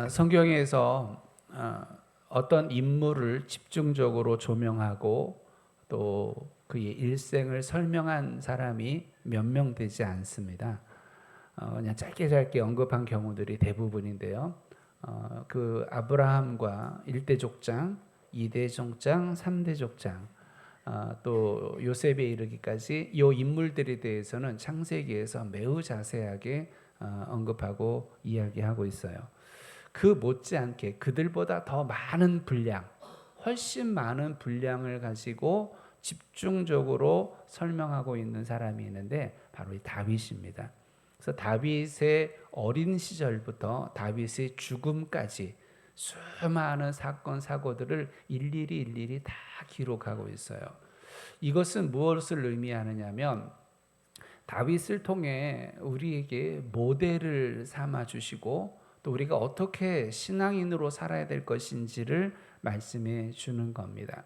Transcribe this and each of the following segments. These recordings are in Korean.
성경에서 어떤 인물을 집중적으로 조명하고 또 그의 일생을 설명한 사람이 몇 명 되지 않습니다. 그냥 짧게 언급한 경우들이 대부분인데요. 그 아브라함과 1대 족장, 2대 족장, 3대 족장, 또 요셉에 이르기까지 이 인물들에 대해서는 창세기에서 매우 자세하게 언급하고 이야기하고 있어요. 그 못지않게 그들보다 더 많은 분량, 훨씬 많은 분량을 가지고 집중적으로 설명하고 있는 사람이 있는데 바로 이 다윗입니다. 그래서 다윗의 어린 시절부터 다윗의 죽음까지 수많은 사건 사고들을 일일이 다 기록하고 있어요. 이것은 무엇을 의미하느냐면 다윗을 통해 우리에게 모델을 삼아 주시고 또 우리가 어떻게 신앙인으로 살아야 될 것인지를 말씀해 주는 겁니다.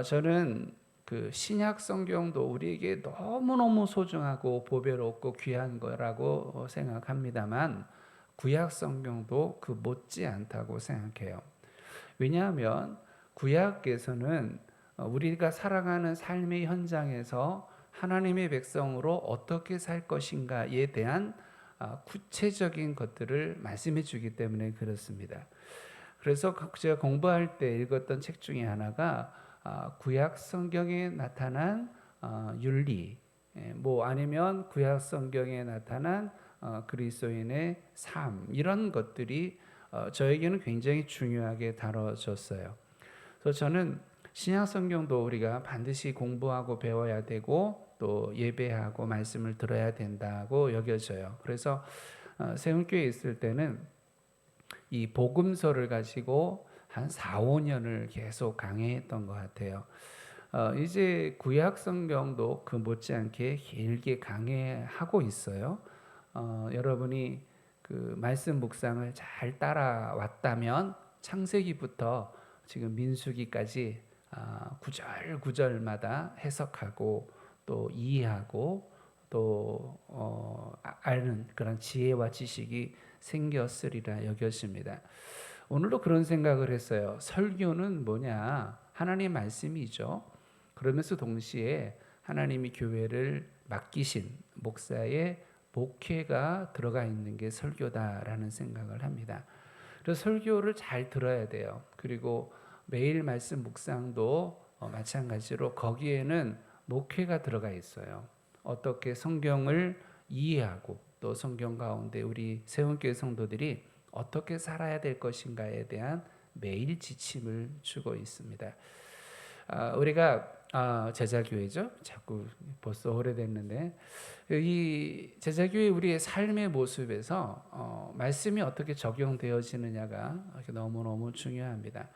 저는 그 신약 성경도 우리에게 너무너무 소중하고 보배롭고 귀한 거라고 생각합니다만 구약 성경도 그 못지 않다고 생각해요. 왜냐하면 구약에서는 우리가 살아가는 삶의 현장에서 하나님의 백성으로 어떻게 살 것인가에 대한 구체적인 것들을 말씀해 주기 때문에 그렇습니다. 그래서 제가 공부할 때 읽었던 책 중에 하나가 구약 성경에 나타난 윤리, 뭐 아니면 구약 성경에 나타난 그리스도인의 삶, 이런 것들이 저에게는 굉장히 중요하게 다뤄졌어요. 그래서 저는 신약 성경도 우리가 반드시 공부하고 배워야 되고 또 예배하고 말씀을 들어야 된다고 여겨져요. 그래서 세운교회에 있을 때는 이 복음서를 가지고 한 4, 5년을 계속 강해했던 것 같아요. 이제 구약 성경도 그 못지않게 길게 강해하고 있어요. 여러분이 그 말씀 묵상을 잘 따라왔다면 창세기부터 지금 민수기까지 구절 구절마다 해석하고 또 이해하고 또 아는 그런 지혜와 지식이 생겼으리라 여겼습니다. 오늘도 그런 생각을 했어요. 설교는 뭐냐? 하나님 말씀이죠. 그러면서 동시에 하나님이 교회를 맡기신 목사의 목회가 들어가 있는 게 설교다라는 생각을 합니다. 그래서 설교를 잘 들어야 돼요. 그리고 매일 말씀 묵상도 마찬가지로 거기에는 목회가 들어가 있어요. 어떻게 성경을 이해하고 또 성경 가운데 우리 세운교회 성도들이 어떻게 살아야 될 것인가에 대한 매일 지침을 주고 있습니다. 우리가 제자교회죠. 자꾸 벌써 오래됐는데 이 제자교회 우리의 삶의 모습에서 말씀이 어떻게 적용되어지느냐가 너무너무 중요합니다.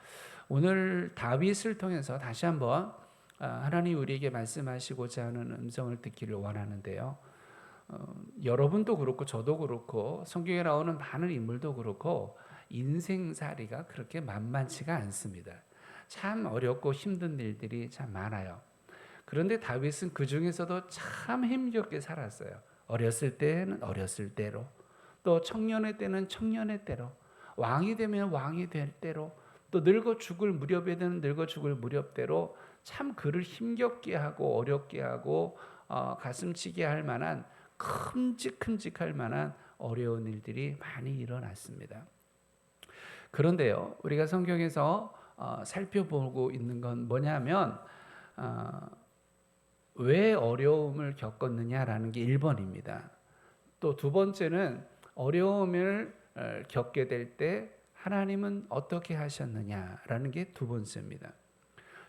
오늘 다윗을 통해서 다시 한번 하나님 우리에게 말씀하시고자 하는 음성을 듣기를 원하는데요. 여러분도 그렇고 저도 그렇고 성경에 나오는 많은 인물도 그렇고 인생살이가 그렇게 만만치가 않습니다. 참 어렵고 힘든 일들이 참 많아요. 그런데 다윗은 그 중에서도 참 힘겹게 살았어요. 어렸을 때는 어렸을 때로, 또 청년의 때는 청년의 때로, 왕이 되면 왕이 될 때로, 또 늙어 죽을 무렵에 되는 늙어 죽을 무렵대로 참 그를 힘겹게 하고 어렵게 하고 가슴치게 할 만한 큼직큼직할 만한 어려운 일들이 많이 일어났습니다. 그런데요, 우리가 성경에서 살펴보고 있는 건 뭐냐면 왜 어려움을 겪었느냐라는 게 1번입니다. 또 두 번째는 어려움을 겪게 될 때 하나님은 어떻게 하셨느냐라는 게 두 번째입니다.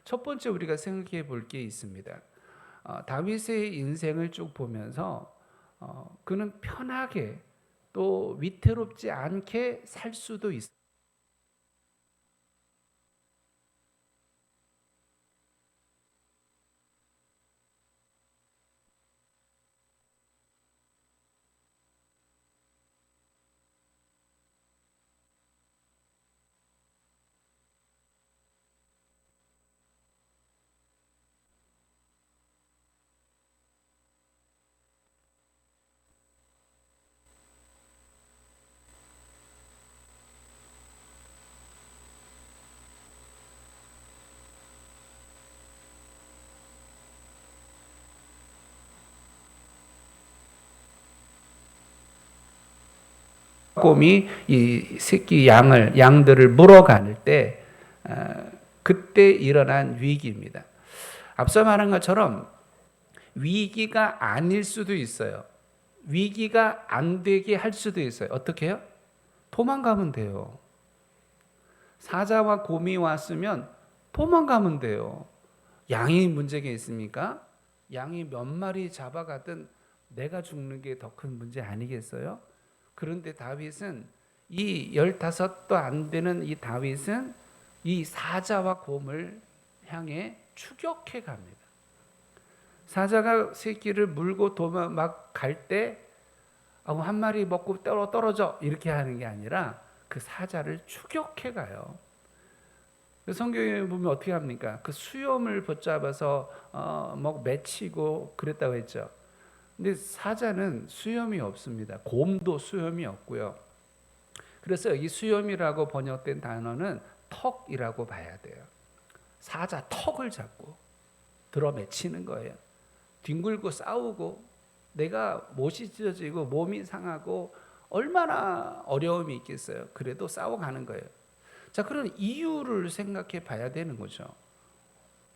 첫 번째 우리가 생각해 볼 게 있습니다. 다윗의 인생을 쭉 보면서 그는 편하게 또 위태롭지 않게 살 수도 있어요. 곰이 이 새끼 양들을 물어가는 때 그때 일어난 위기입니다. 앞서 말한 것처럼 위기가 아닐 수도 있어요. 위기가 안 되게 할 수도 있어요. 어떻게 해요? 도망가면 돼요. 사자와 곰이 왔으면 도망가면 돼요. 양이 문제가 있습니까? 양이 몇 마리 잡아가든 내가 죽는 게 더 큰 문제 아니겠어요? 그런데 다윗은 이 15도 안 되는 이 다윗은 이 사자와 곰을 향해 추격해 갑니다. 사자가 새끼를 물고 도망 막 갈 때 한 마리 먹고 떨어져 이렇게 하는 게 아니라 그 사자를 추격해 가요. 성경에 보면 어떻게 합니까? 그 수염을 붙잡아서 맺히고 그랬다고 했죠. 근데 사자는 수염이 없습니다. 곰도 수염이 없고요. 그래서 이 수염이라고 번역된 단어는 턱이라고 봐야 돼요. 사자 턱을 잡고 들어맺히는 거예요. 뒹굴고 싸우고 내가 못이 찢어지고 몸이 상하고 얼마나 어려움이 있겠어요. 그래도 싸워가는 거예요. 자, 그런 이유를 생각해 봐야 되는 거죠.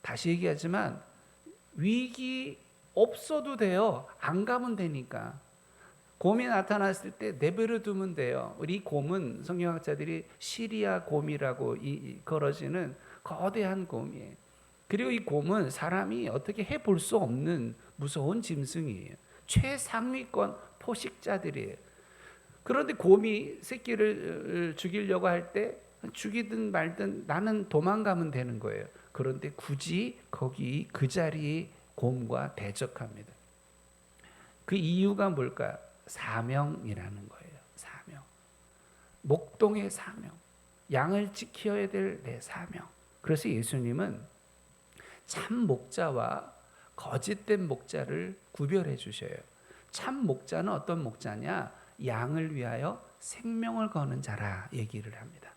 다시 얘기하지만 위기 없어도 돼요. 안 가면 되니까. 곰이 나타났을 때 내버려 두면 돼요. 우리 곰은 성경학자들이 시리아 곰이라고 걸어지는 거대한 곰이에요. 그리고 이 곰은 사람이 어떻게 해볼 수 없는 무서운 짐승이에요. 최상위권 포식자들이에요. 그런데 곰이 새끼를 죽이려고 할 때 죽이든 말든 나는 도망가면 되는 거예요. 그런데 굳이 거기 그 자리에 곰과 대적합니다. 그 이유가 뭘까요? 사명이라는 거예요. 사명. 목동의 사명. 양을 지켜야 될 내 사명. 그래서 예수님은 참 목자와 거짓된 목자를 구별해 주셔요. 참 목자는 어떤 목자냐? 양을 위하여 생명을 거는 자라 얘기를 합니다.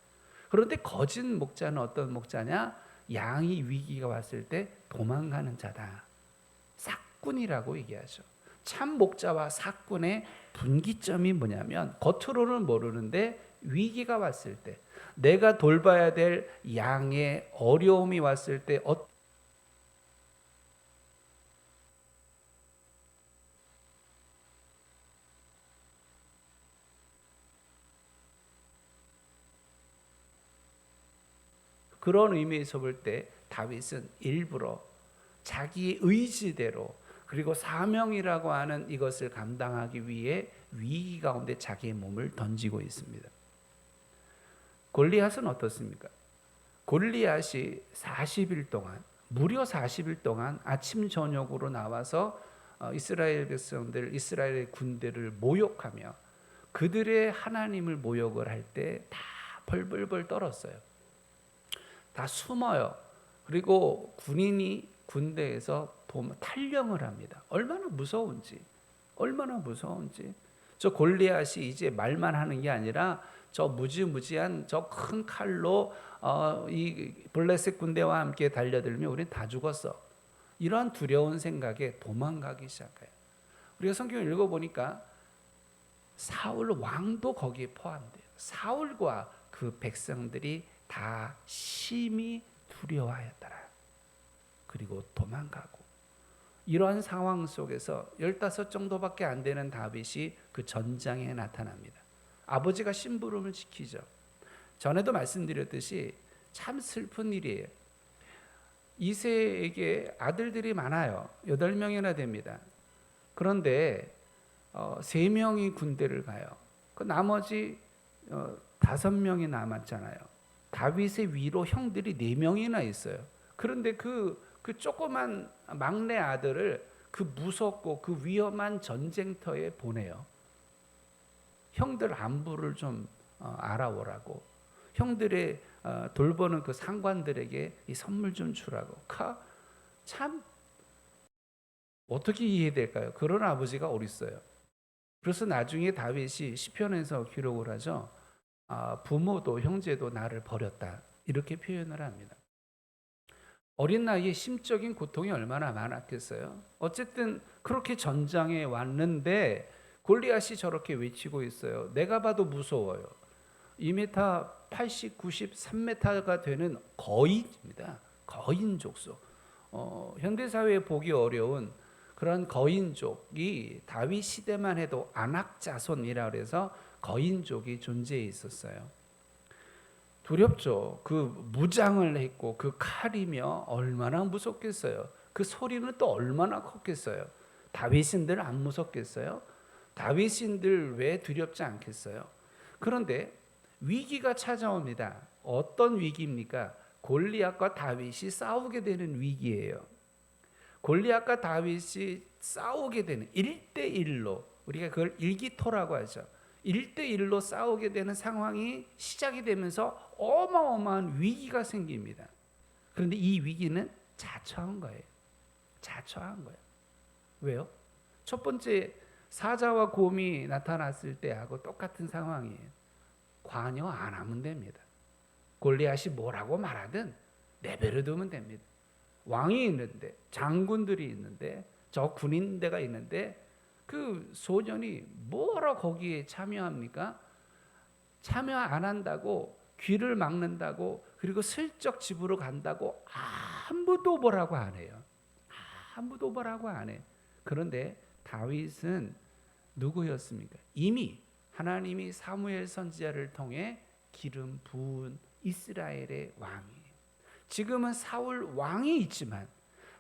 그런데 거짓 목자는 어떤 목자냐? 양이 위기가 왔을 때 도망가는 자다. 삭군이라고 얘기하죠. 참 목자와 삭군의 분기점이 뭐냐면 겉으로는 모르는데 위기가 왔을 때 내가 돌봐야 될 양의 어려움이 왔을 때 그런 의미에서 볼 때 다윗은 일부러 자기 의지대로 그리고 사명이라고 하는 이것을 감당하기 위해 위기 가운데 자기의 몸을 던지고 있습니다. 골리앗은 어떻습니까? 골리앗이 40일 동안 무려 40일 동안 아침 저녁으로 나와서 이스라엘 백성들, 이스라엘 군대를 모욕하며 그들의 하나님을 모욕을 할 때 다 벌벌벌 떨었어요. 다 숨어요. 그리고 군인이 군대에서 탈영을 합니다. 얼마나 무서운지, 얼마나 무서운지. 저 골리앗이 이제 말만 하는 게 아니라 저 무지무지한 저 큰 칼로 이 블레셋 군대와 함께 달려들면 우리는 다 죽었어. 이러한 두려운 생각에 도망가기 시작해요. 우리가 성경을 읽어보니까 사울 왕도 거기에 포함돼요. 사울과 그 백성들이 다 심히 두려워하였더라. 그리고 도망가고 이러한 상황 속에서 15 정도밖에 안 되는 다윗이 그 전장에 나타납니다. 아버지가 심부름을 지키죠. 전에도 말씀드렸듯이 참 슬픈 일이에요. 이새에게 아들들이 많아요. 8명이나 됩니다. 그런데 3명이 군대를 가요. 그 나머지 5명이 남았잖아요. 다윗의 위로 형들이 4명이나 있어요. 그런데 그 조그만 막내 아들을 그 무섭고 그 위험한 전쟁터에 보내요. 형들 안부를 좀 알아오라고. 형들의 돌보는 그 상관들에게 이 선물 좀 주라고. 참 어떻게 이해될까요? 그런 아버지가 어디 있어요? 그래서 나중에 다윗이 시편에서 기록을 하죠. 부모도 형제도 나를 버렸다. 이렇게 표현을 합니다. 어린 나이에 심적인 고통이 얼마나 많았겠어요. 어쨌든 그렇게 전장에 왔는데 골리앗이 저렇게 외치고 있어요. 내가 봐도 무서워요. 2m 80, 90, 3m가 되는 거인입니다. 거인족속. 현대사회에 보기 어려운 그런 거인족이 다윗 시대만 해도 안악자손이라 그래서 거인족이 존재해 있었어요. 두렵죠. 그 무장을 했고 그 칼이며 얼마나 무섭겠어요. 그 소리는 또 얼마나 컸겠어요. 다윗인들 안 무섭겠어요? 다윗인들 왜 두렵지 않겠어요? 그런데 위기가 찾아옵니다. 어떤 위기입니까? 골리앗과 다윗이 싸우게 되는 위기예요. 골리앗과 다윗이 싸우게 되는 1대1로 우리가 그걸 일기토라고 하죠. 1대1로 싸우게 되는 상황이 시작이 되면서 어마어마한 위기가 생깁니다. 그런데 이 위기는 자초한 거예요. 자초한 거예요. 왜요? 첫 번째 사자와 곰이 나타났을 때하고 똑같은 상황이에요. 관여 안 하면 됩니다. 골리앗이 뭐라고 말하든 내버려 두면 됩니다. 왕이 있는데 장군들이 있는데 저 군인대가 있는데 그 소년이 뭐하러 거기에 참여합니까? 참여 안 한다고 귀를 막는다고 그리고 슬쩍 집으로 간다고 아무도 뭐라고 안 해요. 아무도 뭐라고 안 해. 그런데 다윗은 누구였습니까? 이미 하나님이 사무엘 선지자를 통해 기름 부은 이스라엘의 왕이에요. 지금은 사울 왕이 있지만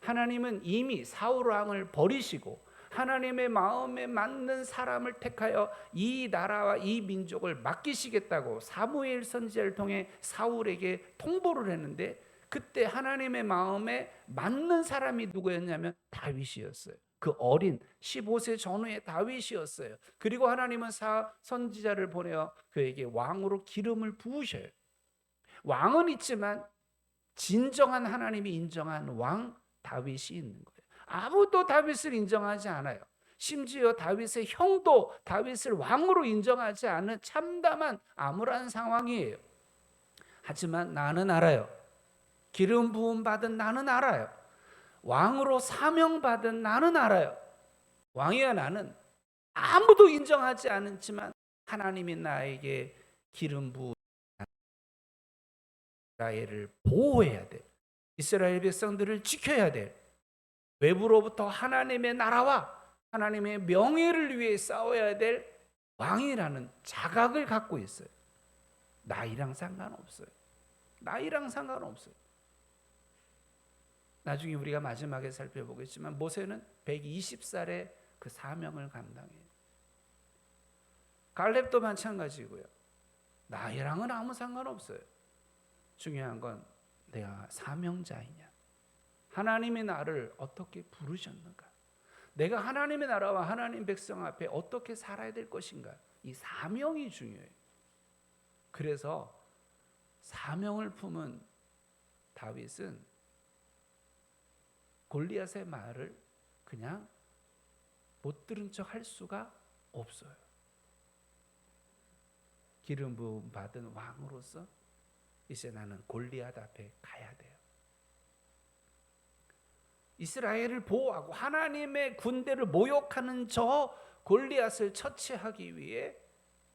하나님은 이미 사울 왕을 버리시고 하나님의 마음에 맞는 사람을 택하여 이 나라와 이 민족을 맡기시겠다고 사무엘 선지자를 통해 사울에게 통보를 했는데 그때 하나님의 마음에 맞는 사람이 누구였냐면 다윗이었어요. 그 어린 15세 전후의 다윗이었어요. 그리고 하나님은 선지자를 보내어 그에게 왕으로 기름을 부으셔요. 왕은 있지만 진정한 하나님이 인정한 왕 다윗이 있는 거예요. 아무도 다윗을 인정하지 않아요. 심지어 다윗의 형도 다윗을 왕으로 인정하지 않는 참담한 암울한 상황이에요. 하지만 나는 알아요. 기름 부음 받은 나는 알아요. 왕으로 사명받은 나는 알아요. 왕이야 나는 아무도 인정하지 않지만 하나님이 나에게 기름 부은 이스라엘을 보호해야 돼. 이스라엘 백성들을 지켜야 돼. 외부로부터 하나님의 나라와 하나님의 명예를 위해 싸워야 될 왕이라는 자각을 갖고 있어요. 나이랑 상관없어요. 나이랑 상관없어요. 나중에 우리가 마지막에 살펴보겠지만 모세는 120살에 그 사명을 감당해요. 갈렙도 마찬가지고요. 나이랑은 아무 상관없어요. 중요한 건 내가 사명자이냐. 하나님의 나를 어떻게 부르셨는가. 내가 하나님의 나라와 하나님 백성 앞에 어떻게 살아야 될 것인가. 이 사명이 중요해요. 그래서 사명을 품은 다윗은 골리앗의 말을 그냥 못 들은 척 할 수가 없어요. 기름 부음 받은 왕으로서 이제 나는 골리앗 앞에 가야 돼요. 이스라엘을 보호하고 하나님의 군대를 모욕하는 저 골리앗을 처치하기 위해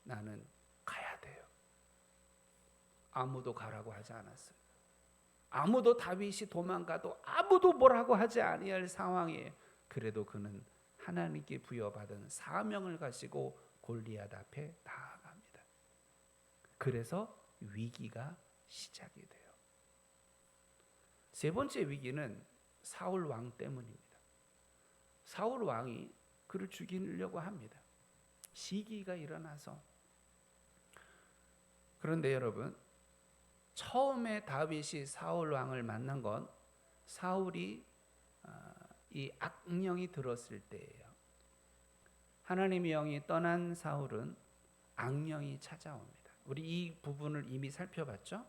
나는 가야 돼요. 아무도 가라고 하지 않았어요. 아무도 다윗이 도망가도 아무도 뭐라고 하지 아니할 상황이에요. 그래도 그는 하나님께 부여받은 사명을 가지고 골리앗 앞에 나아갑니다. 그래서 위기가 시작이 돼요. 세 번째 위기는 사울 왕 때문입니다. 사울 왕이 그를 죽이려고 합니다. 시기가 일어나서. 그런데 여러분, 처음에 다윗이 사울 왕을 만난 건 사울이 이 악령이 들었을 때예요. 하나님의 영이 떠난 사울은 악령이 찾아옵니다. 우리 이 부분을 이미 살펴봤죠?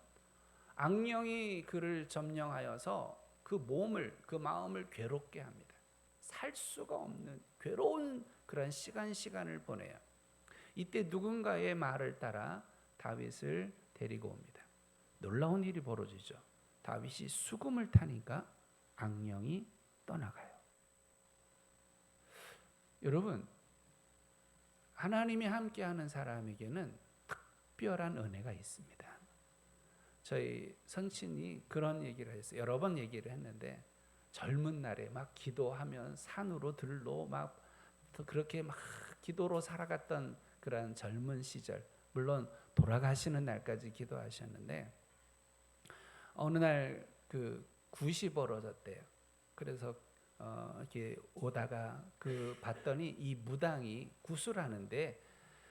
악령이 그를 점령하여서 그 몸을, 그 마음을 괴롭게 합니다. 살 수가 없는 괴로운 그런 시간을 보내요. 이때 누군가의 말을 따라 다윗을 데리고 옵니다. 놀라운 일이 벌어지죠. 다윗이 수금을 타니까 악령이 떠나가요. 여러분, 하나님이 함께하는 사람에게는 특별한 은혜가 있습니다. 저희 선친이 그런 얘기를 했어요. 여러 번 얘기를 했는데, 젊은 날에 막 기도하면 산으로 들로 막 그렇게 막 기도로 살아갔던 그런 젊은 시절, 물론 돌아가시는 날까지 기도하셨는데, 어느 날 그 굿이 벌어졌대요. 그래서 이렇게 오다가 봤더니 이 무당이 굿을 하는데,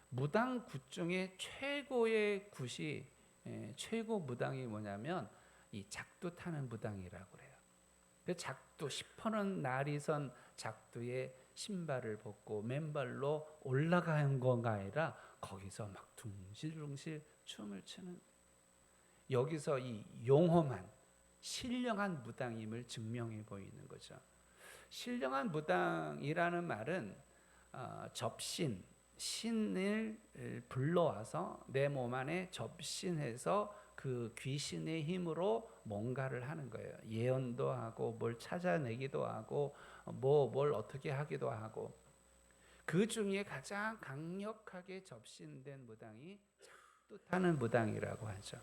무당 굿 중에 최고의 굿이, 최고 무당이 뭐냐면 이 작두 타는 무당이라고 그래요. 그 작두, 시퍼런 날이 선 작두에 신발을 벗고 맨발로 올라가는 건가 아니라 거기서 막 둥실둥실 춤을 추는, 여기서 이 용험한 신령한 무당임을 증명해 보이는 거죠. 신령한 무당이라는 말은 접신, 신을 불러와서 내 몸 안에 접신해서 그 귀신의 힘으로 뭔가를 하는 거예요. 예언도 하고 뭘 찾아내기도 하고 뭘 어떻게 하기도 하고. 그 중에 가장 강력하게 접신된 무당이 작두 타는 무당이라고 하죠.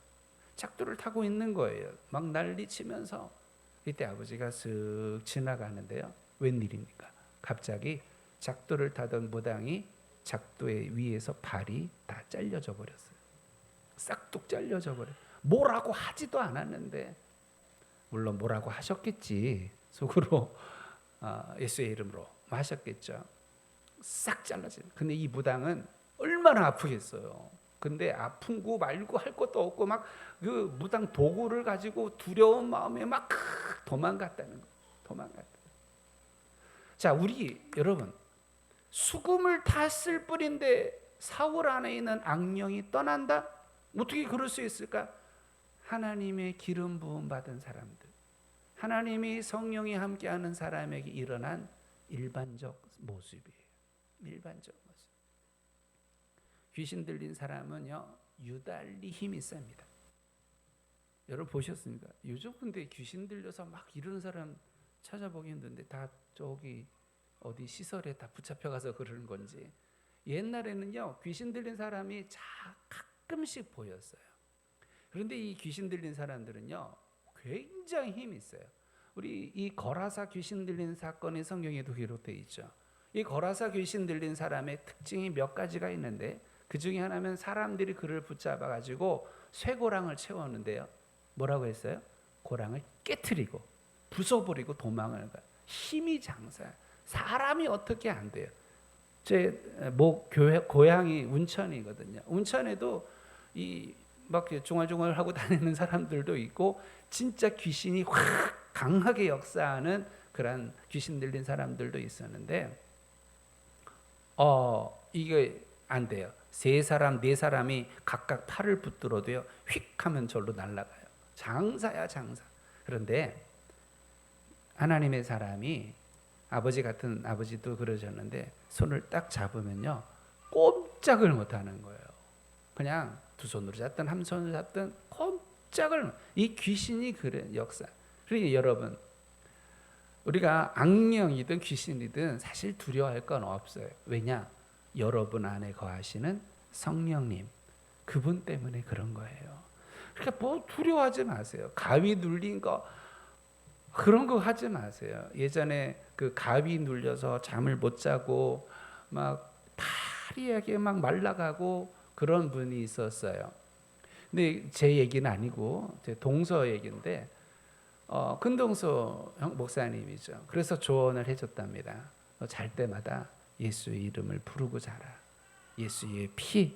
작두를 타고 있는 거예요. 막 난리치면서. 이때 아버지가 쓱 지나가는데요. 웬일입니까? 갑자기 작두를 타던 무당이 작두의 위에서 발이 다 잘려져 버렸어요. 싹둑 잘려져 버려요. 뭐라고 하지도 않았는데, 물론 뭐라고 하셨겠지. 속으로 예수의 이름으로 하셨겠죠. 싹 잘라져. 근데 이 무당은 얼마나 아프겠어요. 근데 아픈 거 말고 할 것도 없고 막 그 무당 도구를 가지고 두려운 마음에 막 도망갔다는 거. 도망갔다. 자, 우리 여러분, 수금을 탔을 뿐인데 사울 안에 있는 악령이 떠난다? 어떻게 그럴 수 있을까? 하나님의 기름 부음 받은 사람들, 하나님이 성령이 함께하는 사람에게 일어난 일반적 모습이에요. 일반적 모습. 귀신 들린 사람은요, 유달리 힘이 셉니다. 여러분 보셨습니까? 요즘 근데 귀신 들려서 막 이러는 사람 찾아보기 힘든데 다 저기 어디 시설에 다 붙잡혀가서 그러는 건지. 옛날에는요, 귀신 들린 사람이 가끔씩 보였어요. 그런데 이 귀신 들린 사람들은요, 굉장히 힘이 있어요. 우리 이 거라사 귀신 들린 사건이 성경에도 기록되어 있죠. 이 거라사 귀신 들린 사람의 특징이 몇 가지가 있는데, 그 중에 하나는 사람들이 그를 붙잡아 가지고 쇠고랑을 채웠는데요, 뭐라고 했어요? 고랑을 깨트리고 부숴버리고 도망을 가요. 힘이 장사야. 사람이 어떻게 안 돼요. 제 고향이 운천이거든요. 운천에도 이 막 중얼중얼 하고 다니는 사람들도 있고, 진짜 귀신이 확 강하게 역사하는 그런 귀신 들린 사람들도 있었는데, 이게 안 돼요. 세 사람, 네 사람이 각각 팔을 붙들어도요, 휙 하면 절로 날아가요. 장사야, 장사. 그런데 하나님의 사람이, 아버지 같은 아버지도 그러셨는데, 손을 딱 잡으면요, 꼼짝을 못 하는 거예요. 그냥 두 손으로 잡든 한 손으로 잡든 꼼짝을, 이 귀신이 그래 역사. 그러니까 여러분, 우리가 악령이든 귀신이든 사실 두려워할 건 없어요. 왜냐? 여러분 안에 거하시는 성령님, 그분 때문에 그런 거예요. 그러니까 뭐 두려워하지 마세요. 가위 눌린 거 그런 거 하지 마세요. 예전에 그 가위 눌려서 잠을 못 자고 막 파리하게 막 말라가고 그런 분이 있었어요. 근데 제 얘기는 아니고 제 동서 얘기인데, 큰동서 목사님이죠. 그래서 조언을 해줬답니다. 너 잘 때마다 예수의 이름을 부르고 자라. 예수의 피,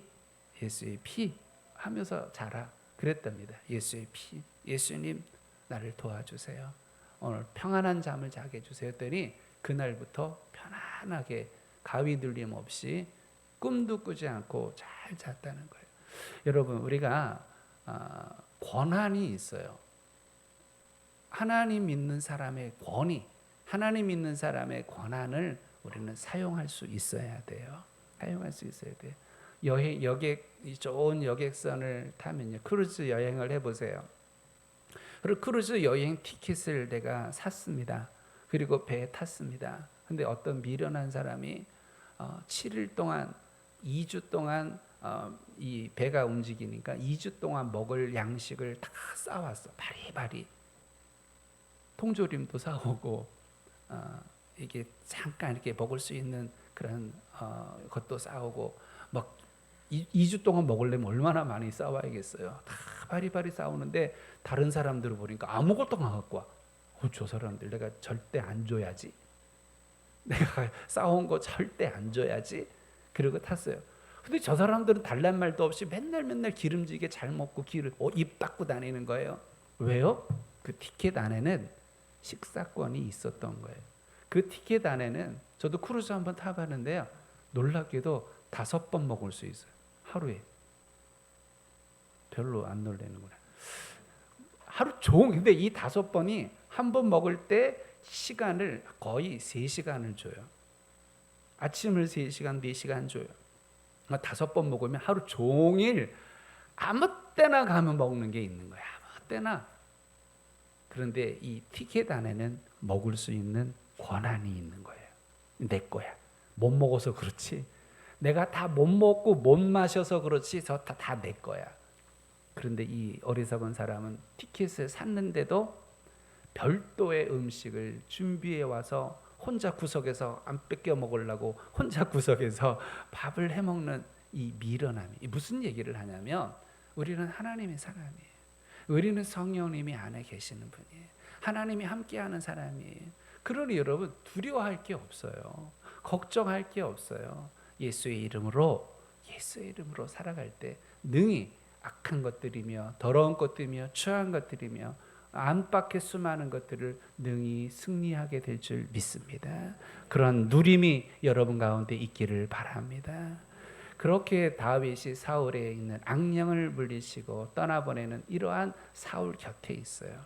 예수의 피 하면서 자라 그랬답니다. 예수의 피, 예수님 나를 도와주세요. 오늘 평안한 잠을 자게 해주세요 했더니 그날부터 편안하게 가위 눌림 없이 꿈도 꾸지 않고 잘 잤다는 거예요. 여러분, 우리가 권한이 있어요. 하나님 믿는 사람의 권위, 하나님 믿는 사람의 권한을 우리는 사용할 수 있어야 돼요. 사용할 수 있어야 돼요. 좋은 여객선을 타면요, 크루즈 여행을 해보세요. 그리고 크루즈 여행 티켓을 내가 샀습니다. 그리고 배에 탔습니다. 근데 어떤 미련한 사람이 7일 동안, 2주 동안 이 배가 움직이니까 2주 동안 먹을 양식을 다 싸왔어. 바리바리. 통조림도 사오고 이게 잠깐 이렇게 먹을 수 있는 그런 것도 싸오고 막 2주 동안 먹으려면 얼마나 많이 싸와야겠어요. 다 바리바리 싸우는데 다른 사람들을 보니까 아무것도 안 갖고 와. 저 사람들 내가 절대 안 줘야지. 내가 싸운 거 절대 안 줘야지. 그러고 탔어요. 근데 저 사람들은 달란 말도 없이 맨날 기름지게 잘 먹고 입 닦고 다니는 거예요. 왜요? 그 티켓 안에는 식사권이 있었던 거예요. 그 티켓 안에는 저도 크루즈 한번 타봤는데요. 놀랍게도 5번 먹을 수 있어요. 하루에. 별로 안 놀래는구나. 하루 종일. 근데 이 5번이 한 번 먹을 때 시간을 거의 3시간을 줘요. 아침을 3시간, 4시간 줘요. 5번 먹으면 하루 종일 아무 때나 가면 먹는 게 있는 거야. 아무 때나. 그런데 이 티켓 안에는 먹을 수 있는 권한이 있는 거예요. 내 거야. 못 먹어서 그렇지. 내가 다 못 먹고 못 마셔서 그렇지. 다 내 거야. 그런데 이 어리석은 사람은 티켓을 샀는데도 별도의 음식을 준비해 와서 혼자 구석에서 안 뺏겨 먹으려고 혼자 구석에서 밥을 해 먹는 이 미련함이 무슨 얘기를 하냐면 우리는 하나님의 사람이에요. 우리는 성령님이 안에 계시는 분이에요. 하나님이 함께하는 사람이에요. 그러니 여러분 두려워할 게 없어요. 걱정할 게 없어요. 예수의 이름으로 살아갈 때 능히 악한 것들이며 더러운 것들이며 추한 것들이며 안팎의 수많은 것들을 능히 승리하게 될 줄 믿습니다. 그런 누림이 여러분 가운데 있기를 바랍니다. 그렇게 다윗이 사울에 있는 악령을 물리치고 떠나보내는 이러한 사울 곁에 있어요.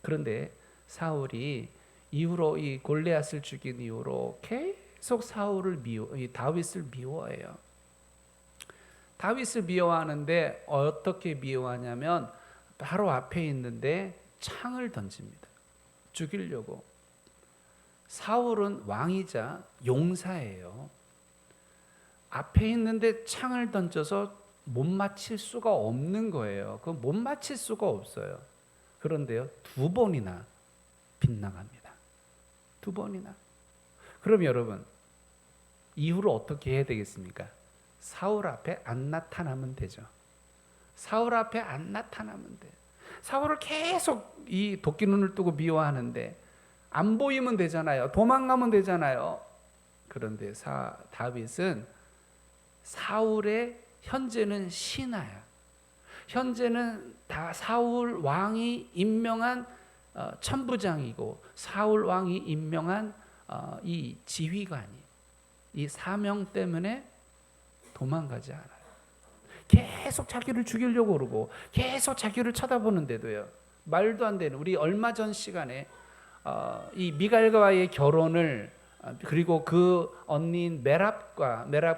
그런데 사울이 이후로 이 골리앗을 죽인 이후로 계속 다윗을 미워해요. 다윗을 미워하는데 어떻게 미워하냐면 바로 앞에 있는데 창을 던집니다. 죽이려고. 사울은 왕이자 용사예요. 앞에 있는데 창을 던져서 못 맞힐 수가 없는 거예요. 그건 못 맞힐 수가 없어요. 그런데요, 2번이나 빗나갑니다. 2번이나. 그럼 여러분, 이후로 어떻게 해야 되겠습니까? 사울 앞에 안 나타나면 되죠. 사울 앞에 안 나타나면 돼. 사울을 계속 이 도끼 눈을 뜨고 미워하는데 안 보이면 되잖아요. 도망가면 되잖아요. 그런데 다윗은 사울의 현재는 신하야. 현재는 다 사울 왕이 임명한 천부장이고 사울 왕이 임명한 이 지휘관이 이 사명 때문에 도망가지 않아요. 계속 자기를 죽이려고 그러고 계속 자기를 쳐다보는데도요. 말도 안 되는 우리 얼마 전 시간에 이 미갈과의 결혼을 그리고 그 언니인 메랍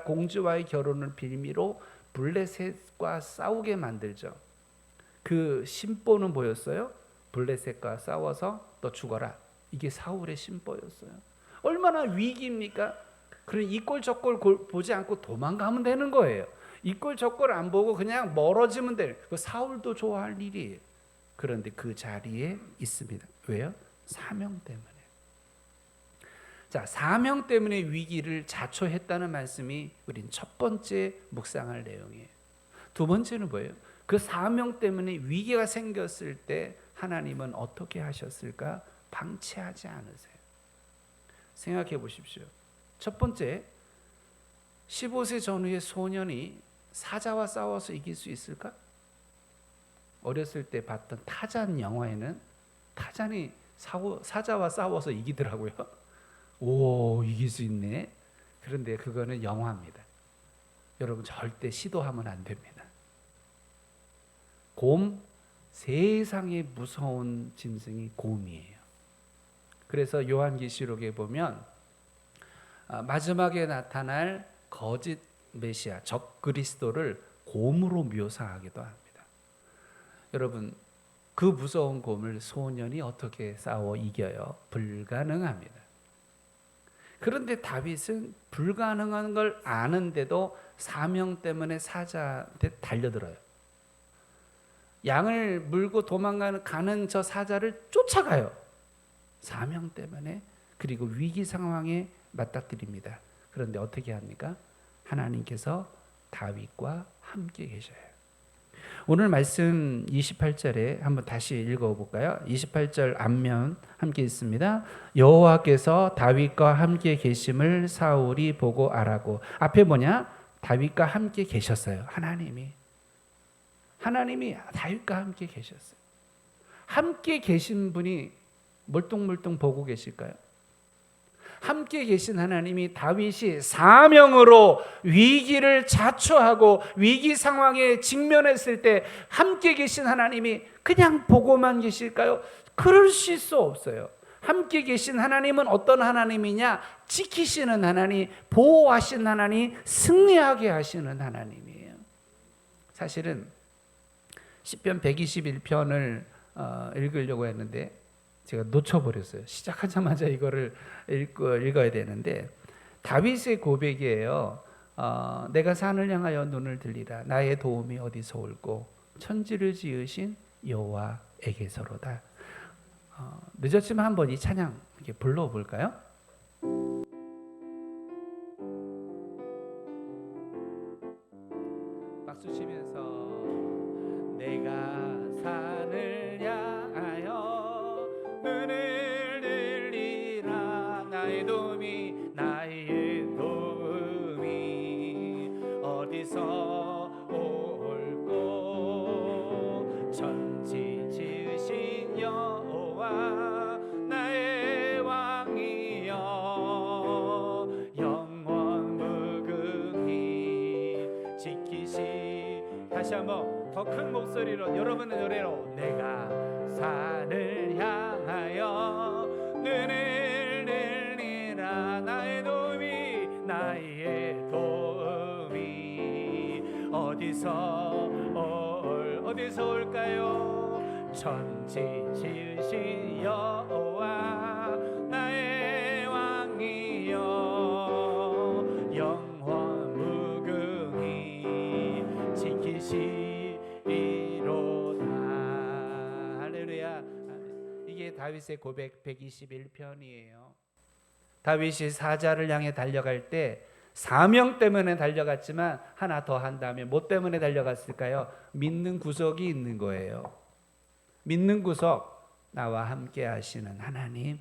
공주와의 결혼을 빌미로 블레셋과 싸우게 만들죠. 그 심보는 뭐였어요? 블레셋과 싸워서 너 죽어라. 이게 사울의 심보였어요. 얼마나 위기입니까? 그런 이꼴 저꼴 보지 않고 도망가면 되는 거예요. 이꼴 저꼴 안 보고 그냥 멀어지면 돼. 그 사울도 좋아할 일이에요. 그런데 그 자리에 있습니다. 왜요? 사명 때문에. 자, 사명 때문에 위기를 자초했다는 말씀이 우린 첫 번째 묵상할 내용이에요. 두 번째는 뭐예요? 그 사명 때문에 위기가 생겼을 때 하나님은 어떻게 하셨을까? 방치하지 않으세요. 생각해 보십시오. 첫 번째, 15세 전후의 소년이 사자와 싸워서 이길 수 있을까? 어렸을 때 봤던 타잔 영화에는 타잔이 사자와 싸워서 이기더라고요. 오, 이길 수 있네. 그런데 그거는 영화입니다. 여러분 절대 시도하면 안 됩니다. 곰, 세상에 무서운 짐승이 곰이에요. 그래서 요한계시록에 보면 마지막에 나타날 거짓 메시아, 적 그리스도를 곰으로 묘사하기도 합니다. 여러분, 그 무서운 곰을 소년이 어떻게 싸워 이겨요? 불가능합니다. 그런데 다윗은 불가능한 걸 아는데도 사명 때문에 사자한테 달려들어요. 양을 물고 도망가는 저 사자를 쫓아가요. 사명 때문에. 그리고 위기 상황에 맞닥뜨립니다. 그런데 어떻게 합니까? 하나님께서 다윗과 함께 계셔요. 오늘 말씀 28절에 한번 다시 읽어볼까요? 28절 앞면 함께 있습니다. 여호와께서 다윗과 함께 계심을 사울이 보고 알았고, 앞에 뭐냐? 다윗과 함께 계셨어요. 하나님이 다윗과 함께 계셨어요. 함께 계신 분이 멀뚱멀뚱 보고 계실까요? 함께 계신 하나님이 다윗이 사명으로 위기를 자초하고 위기 상황에 직면했을 때 함께 계신 하나님이 그냥 보고만 계실까요? 그러실 수 없어요. 함께 계신 하나님은 어떤 하나님이냐? 지키시는 하나님, 보호하신 하나님, 승리하게 하시는 하나님이에요. 사실은 시편 121편을 읽으려고 했는데 제가 놓쳐버렸어요. 시작하자마자 이거를 읽어야 되는데, 다윗의 고백이에요. 내가 산을 향하여 눈을 들리라. 나의 도움이 어디서 올고 천지를 지으신 여호와에게서로다. 늦었지만 한번 이 찬양 이렇게 불러볼까요? 박수 치면서 내가 산을 향하여 눈을 들리라. 나의 도움이 어디서 올고 천지 지으신 여호와 나의 왕이여 영원 무궁히 지키시. 다시 한번 더 큰 목소리로, 여러분의 노래로 내가 산을 향하여 눈을 들리라. 나의 도움이 어디서 올까요? 천지 지으신 여호와 나의 왕이여 영원 무궁히 지키시리로다. 할렐루야. 이게 다윗의 고백 121편이에요. 다윗이 사자를 향해 달려갈 때 사명 때문에 달려갔지만 하나 더 한다면 뭐 때문에 달려갔을까요? 믿는 구석이 있는 거예요. 믿는 구석, 나와 함께 하시는 하나님,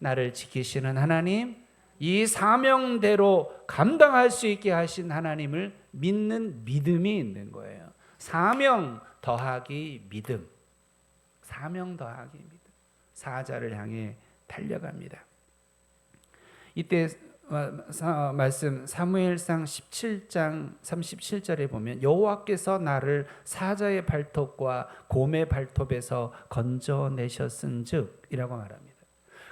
나를 지키시는 하나님, 이 사명대로 감당할 수 있게 하신 하나님을 믿는 믿음이 있는 거예요. 사명 더하기 믿음, 사명 더하기 믿음. 사자를 향해 달려갑니다. 이때 말씀 사무엘상 17장 37절에 보면 여호와께서 나를 사자의 발톱과 곰의 발톱에서 건져내셨은즉 이라고 말합니다.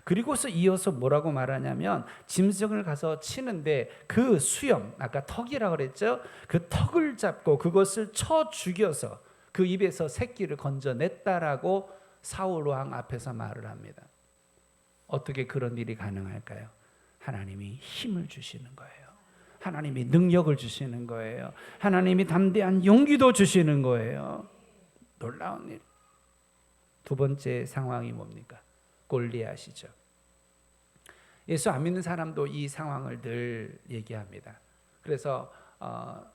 그리고서 이어서 뭐라고 말하냐면 짐승을 가서 치는데 그 수염, 아까 턱이라고 그랬죠? 그 턱을 잡고 그것을 쳐 죽여서 그 입에서 새끼를 건져냈다라고 사울 왕 앞에서 말을 합니다. 어떻게 그런 일이 가능할까요? 하나님이 힘을 주시는 거예요. 하나님이 능력을 주시는 거예요. 하나님이 담대한 용기도 주시는 거예요. 놀라운 일. 두 번째 상황이 뭡니까? 골리앗이죠. 예수 안 믿는 사람도 이 상황을 늘 얘기합니다. 그래서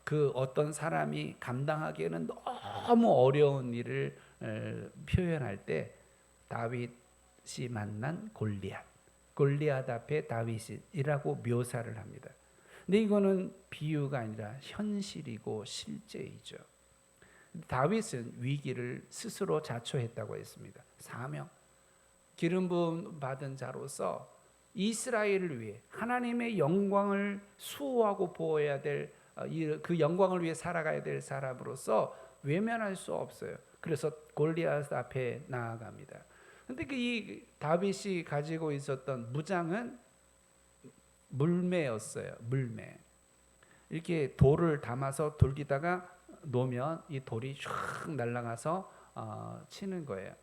그 어떤 사람이 감당하기에는 너무 어려운 일을 표현할 때 다윗이 만난 골리앗 앞에 다윗이라고 묘사를 합니다. 근데 이거는 비유가 아니라 현실이고 실제이죠. 다윗은 위기를 스스로 자초했다고 했습니다. 사명, 기름 부음 받은 자로서 이스라엘을 위해 하나님의 영광을 수호하고 보호해야 될 그 영광을 위해 살아가야 될 사람으로서 외면할 수 없어요. 그래서 골리앗 앞에 나아갑니다. 근데 이 다윗이 가지고 있었던 무장은 물매였어요. 물매. 이렇게 돌을 담아서 돌리다가 놓으면 이 돌이 슉 날아가서 치는 거예요.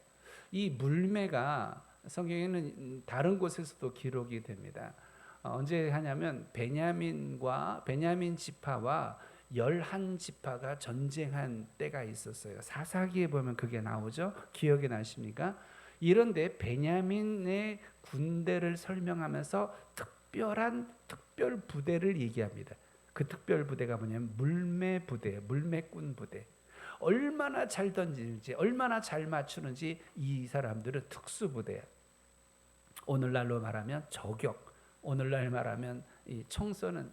이 물매가 성경에는 다른 곳에서도 기록이 됩니다. 언제 하냐면 베냐민 지파와 11지파가 전쟁한 때가 있었어요. 사사기에 보면 그게 나오죠. 기억이 나십니까? 이런데 베냐민의 군대를 설명하면서 특별 부대를 얘기합니다. 그 특별 부대가 뭐냐면 물매 부대예요. 물매꾼 부대. 얼마나 잘 던지는지, 얼마나 잘 맞추는지 이 사람들은 특수 부대야. 오늘날로 말하면 저격, 오늘날 말하면 이 청소는.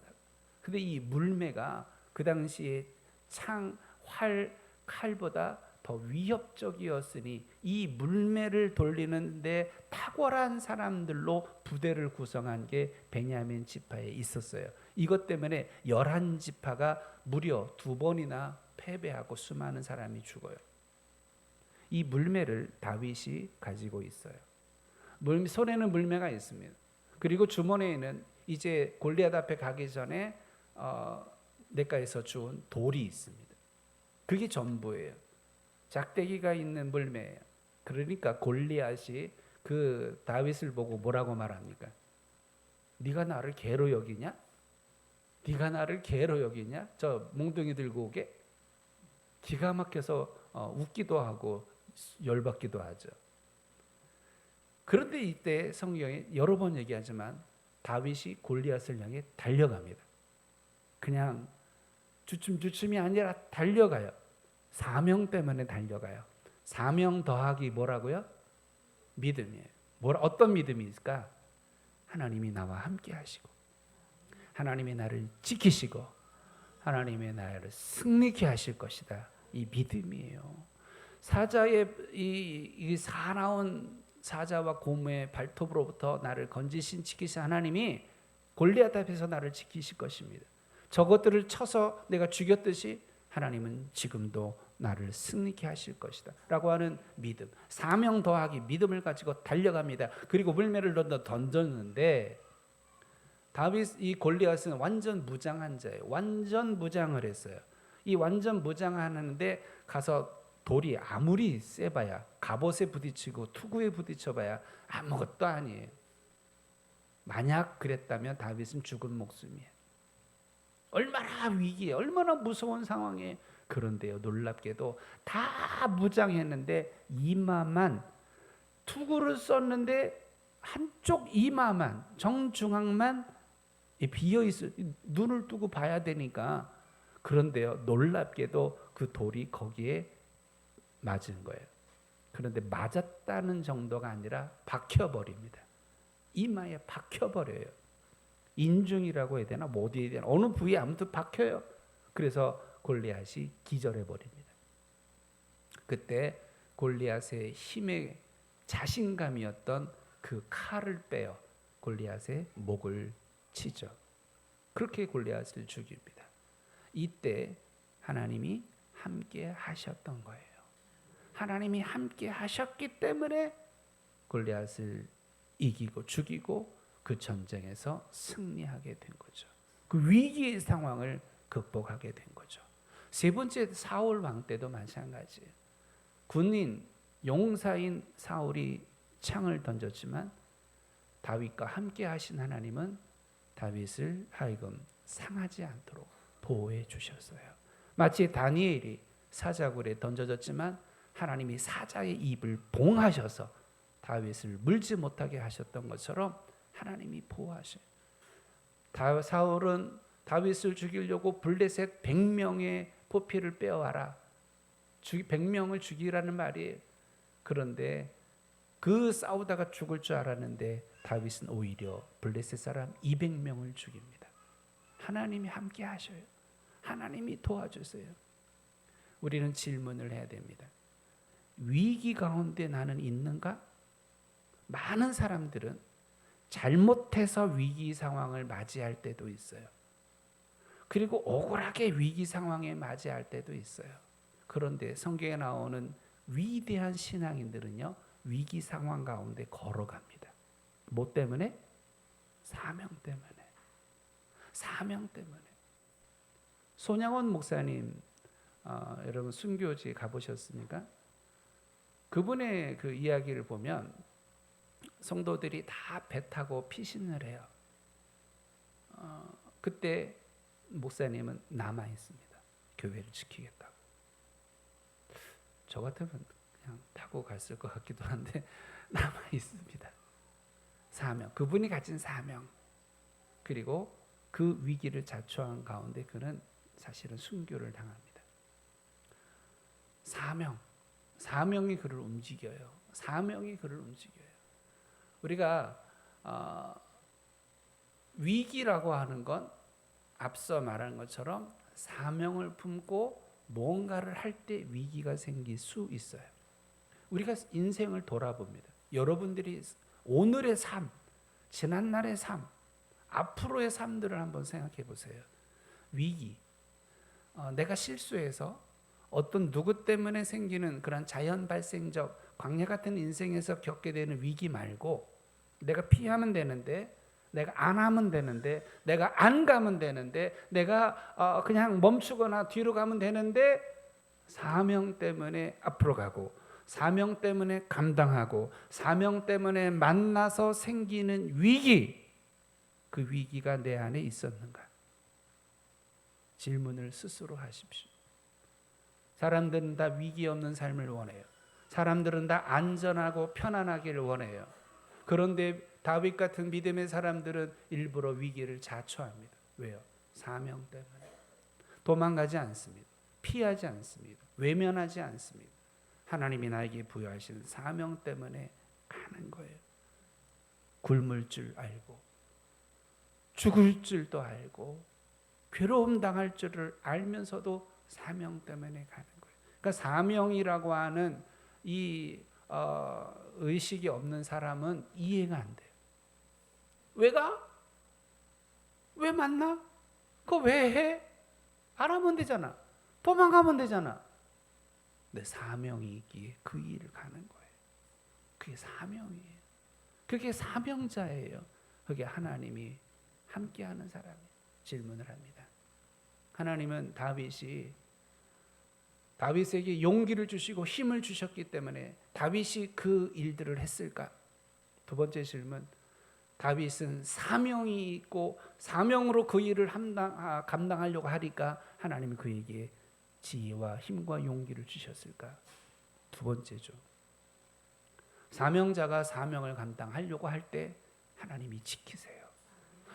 근데 이 물매가 그 당시에 창, 활, 칼보다 더 위협적이었으니 이 물매를 돌리는데 탁월한 사람들로 부대를 구성한 게 베냐민 지파에 있었어요. 이것 때문에 11지파가 무려 2번이나 패배하고 수많은 사람이 죽어요. 이 물매를 다윗이 가지고 있어요. 손에는 물매가 있습니다. 그리고 주머니에는 이제 골리앗 앞에 가기 전에 냇가에서 주운 돌이 있습니다. 그게 전부예요. 작대기가 있는 물매예요. 그러니까 골리앗이 그 다윗을 보고 뭐라고 말합니까? 네가 나를 개로 여기냐? 네가 나를 개로 여기냐? 저 몽둥이 들고 오게? 기가 막혀서 웃기도 하고 열받기도 하죠. 그런데 이때 성경에 여러 번 얘기하지만 다윗이 골리앗을 향해 달려갑니다. 그냥 주춤주춤이 아니라 달려가요. 사명 때문에 달려가요. 사명 더하기 뭐라고요? 믿음이에요. 어떤 믿음이 있을까? 하나님이 나와 함께 하시고 하나님이 나를 지키시고 하나님의 나를 승리케 하실 것이다. 이 믿음이에요. 사자의 이 사나운 사자와 고무의 발톱으로부터 나를 건지신 지키신 하나님이 골리앗 앞에서 나를 지키실 것입니다. 저것들을 쳐서 내가 죽였듯이 하나님은 지금도 나를 승리케 하실 것이다 라고 하는 믿음, 사명 더하기 믿음을 가지고 달려갑니다. 그리고 물매를 던졌는데 다윗 이 골리앗은 완전 무장한 자예요. 완전 무장을 했어요. 이 완전 무장하는데 가서 돌이 아무리 세봐야 갑옷에 부딪히고 투구에 부딪혀봐야 아무것도 아니에요. 만약 그랬다면 다윗은 죽은 목숨이에요. 얼마나 위기에 얼마나 무서운 상황에. 그런데요 놀랍게도 다 무장했는데 이마만 투구를 썼는데 한쪽 이마만 정중앙만 비어있을 눈을 뜨고 봐야 되니까. 그런데요 놀랍게도 그 돌이 거기에 맞은 거예요. 그런데 맞았다는 정도가 아니라 박혀버립니다. 이마에 박혀버려요. 인중이라고 해야 되나 뭐 어디에 되나 어느 부위에 아무튼 박혀요. 그래서 골리앗이 기절해 버립니다. 그때 골리앗의 힘의 자신감이었던 그 칼을 빼어 골리앗의 목을 치죠. 그렇게 골리앗을 죽입니다. 이때 하나님이 함께 하셨던 거예요. 하나님이 함께 하셨기 때문에 골리앗을 이기고 죽이고 그 전쟁에서 승리하게 된 거죠. 그 위기의 상황을 극복하게 된 거죠. 세 번째 사울 왕 때도 마찬가지예요. 군인 용사인 사울이 창을 던졌지만 다윗과 함께 하신 하나님은 다윗을 하여금 상하지 않도록 보호해 주셨어요. 마치 다니엘이 사자굴에 던져졌지만 하나님이 사자의 입을 봉하셔서 다윗을 물지 못하게 하셨던 것처럼 하나님이 보호하셔요. 사울은 다윗을 죽이려고 블레셋 100명의 포피를 빼어와라. 100명을 죽이라는 말이에요. 그런데 그 싸우다가 죽을 줄 알았는데 다윗은 오히려 블레셋 사람 200명을 죽입니다. 하나님이 함께 하셔요. 하나님이 도와주세요. 우리는 질문을 해야 됩니다. 위기 가운데 나는 있는가? 많은 사람들은 잘못해서 위기 상황을 맞이할 때도 있어요. 그리고 억울하게 위기 상황에 맞이할 때도 있어요. 그런데 성경에 나오는 위대한 신앙인들은요, 위기 상황 가운데 걸어갑니다. 뭐 때문에? 사명 때문에. 사명 때문에. 손양원 목사님, 여러분 순교지 가보셨습니까? 그분의 그 이야기를 보면 성도들이 다 배 타고 피신을 해요. 그때 목사님은 남아 있습니다. 교회를 지키겠다고. 저 같으면 그냥 타고 갔을 것 같기도 한데 남아 있습니다. 사명, 그분이 가진 사명, 그리고 그 위기를 자초한 가운데 그는 사실은 순교를 당합니다. 사명이 그를 움직여요. 사명이 그를 움직여요. 우리가 위기라고 하는 건 앞서 말한 것처럼 사명을 품고 뭔가를 할 때 위기가 생길 수 있어요. 우리가 인생을 돌아봅니다. 여러분들이 오늘의 삶, 지난날의 삶, 앞으로의 삶들을 한번 생각해 보세요. 위기, 내가 실수해서 어떤 누구 때문에 생기는 그런 자연 발생적 광야 같은 인생에서 겪게 되는 위기 말고 내가 피하면 되는데, 내가 안 하면 되는데, 내가 안 가면 되는데, 내가 그냥 멈추거나 뒤로 가면 되는데, 사명 때문에 앞으로 가고, 사명 때문에 감당하고, 사명 때문에 만나서 생기는 위기, 그 위기가 내 안에 있었는가? 질문을 스스로 하십시오. 사람들은 다 위기 없는 삶을 원해요. 사람들은 다 안전하고 편안하기를 원해요. 그런데 다윗 같은 믿음의 사람들은 일부러 위기를 자초합니다. 왜요? 사명 때문에. 도망가지 않습니다. 피하지 않습니다. 외면하지 않습니다. 하나님이 나에게 부여하신 사명 때문에 가는 거예요. 굶을 줄 알고, 죽을 줄도 알고, 괴로움 당할 줄을 알면서도 사명 때문에 가는 거예요. 그러니까 사명이라고 하는 이 의식이 없는 사람은 이해가 안 돼요. 왜 가? 왜 만나? 그거 왜 해? 안 하면 되잖아. 도망가면 되잖아. 근데 사명이 있기에 그 일을 가는 거예요. 그게 사명이에요. 그게 사명자예요. 그게 하나님이 함께하는 사람이에요. 질문을 합니다. 하나님은 다윗에게 용기를 주시고 힘을 주셨기 때문에 다윗이 그 일들을 했을까? 두 번째 질문, 다윗은 사명이 있고 사명으로 그 일을 감당하려고 하니까 하나님이 그에게 지혜와 힘과 용기를 주셨을까? 두 번째죠. 사명자가 사명을 감당하려고 할 때 하나님이 지키세요.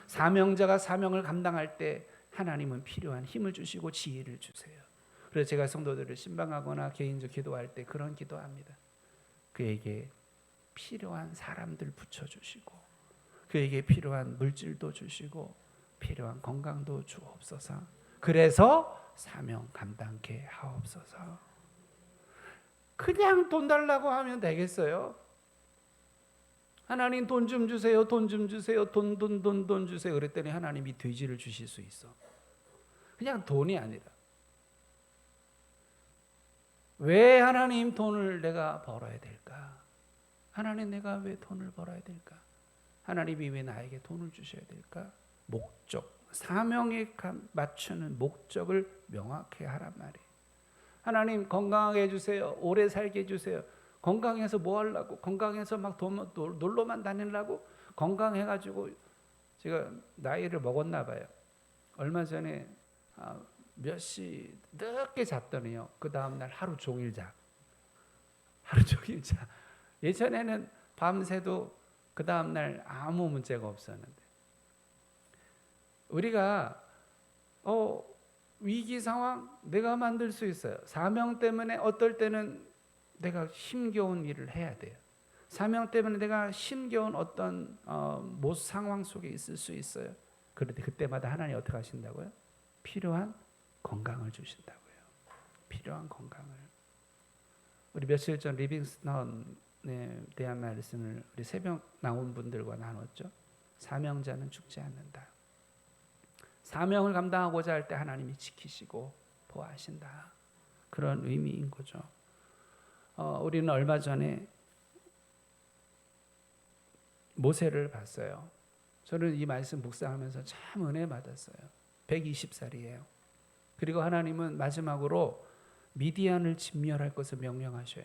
사명자가 사명을 감당할 때 하나님은 필요한 힘을 주시고 지혜를 주세요. 그래서 제가 성도들을 신방하거나 개인적 기도할 때 그런 기도합니다. 그에게 필요한 사람들 붙여주시고, 그에게 필요한 물질도 주시고, 필요한 건강도 주옵소서. 그래서 사명 감당케 하옵소서. 그냥 돈 달라고 하면 되겠어요? 하나님 돈 좀 주세요, 돈 좀 주세요, 돈 주세요. 그랬더니 하나님이 돼지를 주실 수 있어. 그냥 돈이 아니라. 왜 하나님 돈을 내가 벌어야 될까? 하나님 내가 왜 돈을 벌어야 될까? 하나님이 왜 나에게 돈을 주셔야 될까? 목적, 사명에 맞추는 목적을 명확히 하란 말이에요. 하나님 건강하게 해주세요. 오래 살게 해주세요. 건강해서 뭐 하려고? 건강해서 막 놀러만 다니려고? 건강해가지고 제가 나이를 먹었나 봐요. 얼마 전에 몇 시 늦게 잤더니요, 그 다음날 하루 종일 자. 예전에는 밤새도 그 다음날 아무 문제가 없었는데, 우리가 위기 상황 내가 만들 수 있어요. 사명 때문에 어떨 때는 내가 힘겨운 일을 해야 돼요. 사명 때문에 내가 힘겨운 어떤 상황 속에 있을 수 있어요. 그런데 그때마다 하나님 어떻게 하신다고요? 필요한 건강을 주신다고요. 필요한 건강을. 우리 며칠 전 리빙스턴에 대한 말씀을 우리 새벽 나온 분들과 나눴죠. 사명자는 죽지 않는다. 사명을 감당하고자 할 때 하나님이 지키시고 보호하신다. 그런 의미인 거죠. 우리는 얼마 전에 모세를 봤어요. 저는 이 말씀 묵상하면서 참 은혜 받았어요. 120살이에요. 그리고 하나님은 마지막으로 미디안을 진멸할 것을 명령하셔요.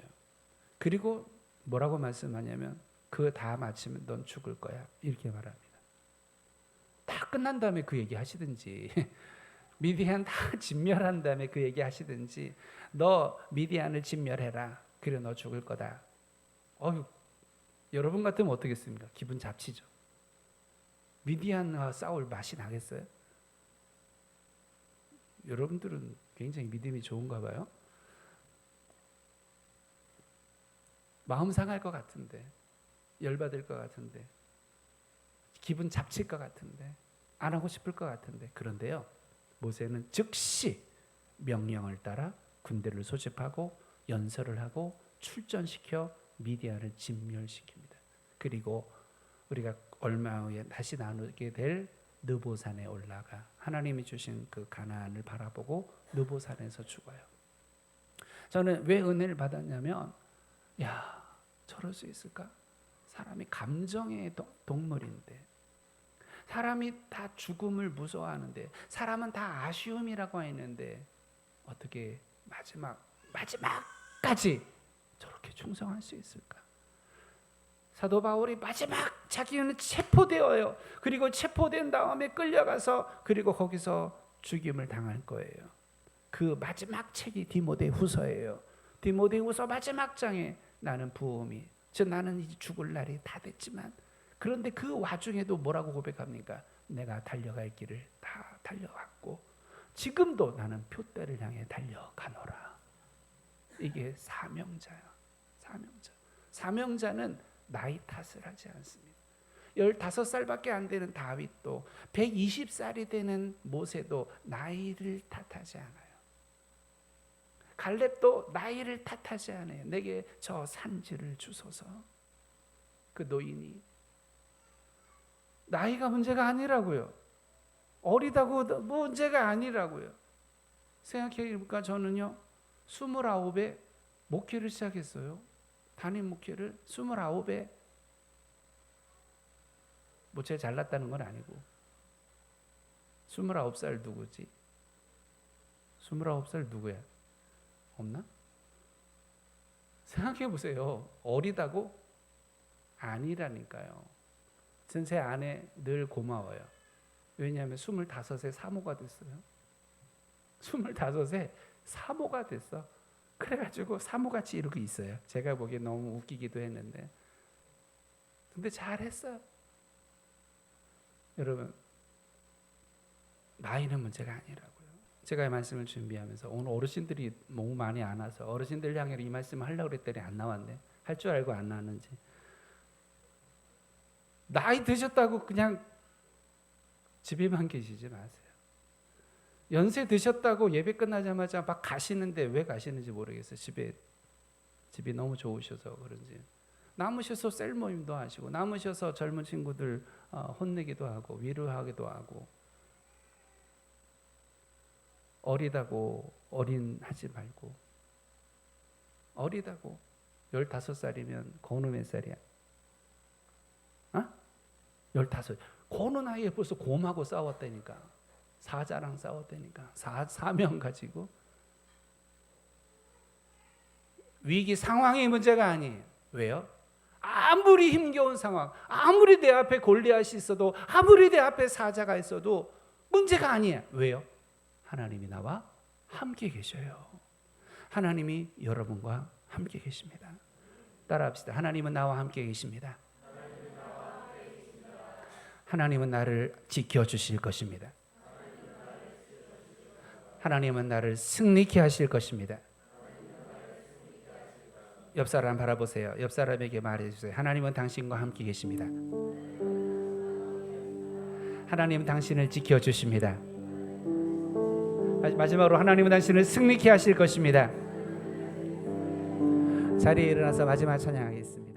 그리고 뭐라고 말씀하냐면 그 다 마치면 넌 죽을 거야. 이렇게 말합니다. 다 끝난 다음에 그 얘기 하시든지 미디안 다 진멸한 다음에 그 얘기 하시든지 너 미디안을 진멸해라. 그래 너 죽을 거다. 여러분 같으면 어떻겠습니까? 기분 잡치죠. 미디안과 싸울 맛이 나겠어요? 여러분들은 굉장히 믿음이 좋은가 봐요. 마음 상할 것 같은데, 열받을 것 같은데, 기분 잡칠 것 같은데, 안 하고 싶을 것 같은데. 그런데요, 모세는 즉시 명령을 따라 군대를 소집하고 연설을 하고 출전시켜 미디안을 진멸시킵니다. 그리고 우리가 얼마 후에 다시 나누게 될 느보산에 올라가 하나님이 주신 그 가나안을 바라보고 느보산에서 죽어요. 저는 왜 은혜를 받았냐면 저럴 수 있을까? 사람이 감정의 동물인데, 사람이 다 죽음을 무서워하는데, 사람은 다 아쉬움이라고 했는데 어떻게 마지막까지 저렇게 충성할 수 있을까? 사도 바울이 마지막 자기는 체포되어요. 그리고 체포된 다음에 끌려가서 그리고 거기서 죽임을 당할 거예요. 그 마지막 책이 디모데후서예요. 디모데후서 마지막 장에 나는 부음이, 나는 이제 죽을 날이 다 됐지만, 그런데 그 와중에도 뭐라고 고백합니까? 내가 달려갈 길을 다 달려왔고 지금도 나는 표대를 향해 달려가노라. 이게 사명자야. 사명자는 나이 탓을 하지 않습니다. 15살밖에 안 되는 다윗도 120살이 되는 모세도 나이를 탓하지 않아요. 갈렙도 나이를 탓하지 않아요. 내게 저 산지를 주소서. 그 노인이 나이가 문제가 아니라고요. 어리다고 문제가 아니라고요. 생각해보니까 저는요 29에 목회를 시작했어요. 담임 목회를 29에, 뭐 제가 잘났다는 건 아니고 29살 누구지? 29살 누구야? 없나? 생각해 보세요. 어리다고? 아니라니까요. 전 제 아내 늘 고마워요. 왜냐하면 25에 사모가 됐어요. 25에 사모가 됐어. 그래가지고 사모같이 이러고 있어요. 제가 보기에 너무 웃기기도 했는데, 근데 잘했어요. 여러분, 나이는 문제가 아니라고요. 제가 이 말씀을 준비하면서 오늘 어르신들이 너무 많이 안 와서 어르신들 향해 이 말씀을 하려고 그랬더니 안 나왔네. 할 줄 알고 안 나왔는지. 나이 드셨다고 그냥 집에만 계시지 마세요. 연세 드셨다고 예배 끝나자마자 막 가시는데 왜 가시는지 모르겠어요. 집이 너무 좋으셔서 그런지. 남으셔서 셀 모임도 하시고, 남으셔서 젊은 친구들 혼내기도 하고 위로하기도 하고. 어리다고 어린하지 말고. 어리다고 15살이면 건우 몇 살이야? 15. 건우 나이에 벌써 곰하고 싸웠다니까. 사자랑 싸웠다니까. 사명 가지고. 위기 상황이 문제가 아니에요. 왜요? 아무리 힘겨운 상황, 아무리 내 앞에 골리앗이 있어도, 아무리 내 앞에 사자가 있어도 문제가 아니에요. 왜요? 하나님이 나와 함께 계셔요. 하나님이 여러분과 함께 계십니다. 따라합시다. 하나님은 나와 함께 계십니다. 하나님은 나를 지켜주실 것입니다. 하나님은 나를 승리케 하실 것입니다. 옆 사람 바라보세요. 옆 사람에게 말해주세요. 하나님은 당신과 함께 계십니다. 하나님은 당신을 지켜주십니다. 마지막으로 하나님은 당신을 승리케 하실 것입니다. 자리에 일어나서 마지막 찬양하겠습니다.